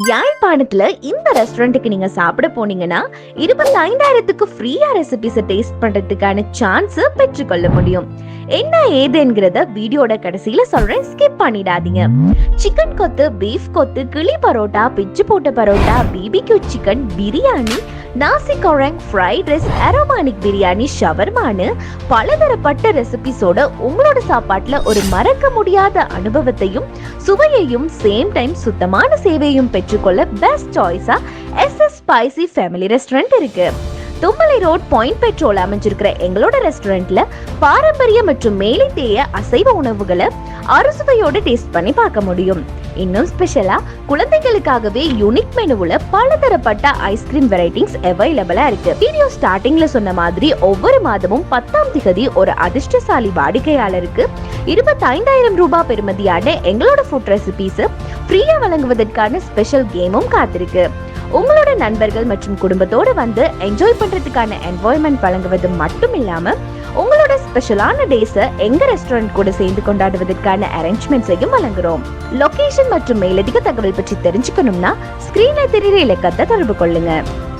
யாழ்ப்பாணத்துல இந்த ரெஸ்டாரண்ட்டுக்கு நீங்க சாப்பிட போனீங்கன்னா 25,000க்கு ஃப்ரீயா ரெசிபிஸை டேஸ்ட் பண்றதுக்கான சான்ஸ் பெற்றுக்கொள்ள முடியும். என்ன ஏதுங்கிறத வீடியோட கடைசியில சொல்றேன், ஸ்கிப் பண்ணிடாதீங்க. சிக்கன் கொத்து, பீஃப் கொத்து, கிளி பரோட்டா, பிச்சு போட்ட பரோட்டா, பிபிக்யூ சிக்கன், பிரியாணி, நாசி கொரங், ஃப்ரைட் ரைஸ், அரோமானிக் பிரியாணி, ஷவர்மானு பலதரப்பட்ட ரெசிபிஸோட உங்களோட சாப்பாட்டுல ஒரு மறக்க முடியாத அனுபவத்தையும் சுவையையும் சேம் டைம் சுத்தமான சேவையும் பெற்றுக்கொள்ள பெஸ்ட் சாய்ஸா SS ஸ்பைசி ஃபேமிலி ரெஸ்டாரண்ட் இருக்கு. தும்மலை ரோட் பாயிண்ட் பெட்ரோல் அமைஞ்சிருக்கிற எங்களோட ரெஸ்டாரண்ட்ல பாரம்பரிய மற்றும் மேலைத்தேய அசைவ உணவுகளை அறுசுவையோட டேஸ்ட் பண்ணி பார்க்க முடியும். இன்னும் ஸ்பெஷலா குழந்தைகளுக்காகவே யூனிக் மெனுவுல பலதரப்பட்ட ஐஸ்கிரீம் வெரைட்டிஸ் அவைலபிளா இருக்கு. வீடியோ ஸ்டார்டிங்ல சொன்ன மாதிரி ஒவ்வொரு மாதமும் 10ஆம் தேதி ஒரு அதிர்ஷ்டசாலி வாடிக்கையாளருக்கு 25,000 ரூபாய் பெறுமதியான எங்களோட ஃபுட் ரெசிபிஸ் ஃப்ரீயா வழங்குவதற்கான ஸ்பெஷல் கேமும் காத்திருக்கு. உங்களோட நண்பர்கள் மற்றும் குடும்பத்தோட வந்து என்ஜாய் பண்றதுக்கான என்வாயன்மெண்ட் வழங்குவது மட்டும் இல்லாம உங்களோட ஸ்பெஷலான டேஸை எங்க ரெஸ்டாரண்ட் கூட சேர்ந்து கொண்டாடுவதற்கான அரேஞ்ச்மெண்ட்ஸையும் வழங்குறோம். லொகேஷன் மற்றும் மேலதிக தகவல் பற்றி தெரிஞ்சுக்கணும்னா ஸ்கிரீன்ல தெரியுற இலக்கத்தை தொடர்பு கொள்ளுங்க.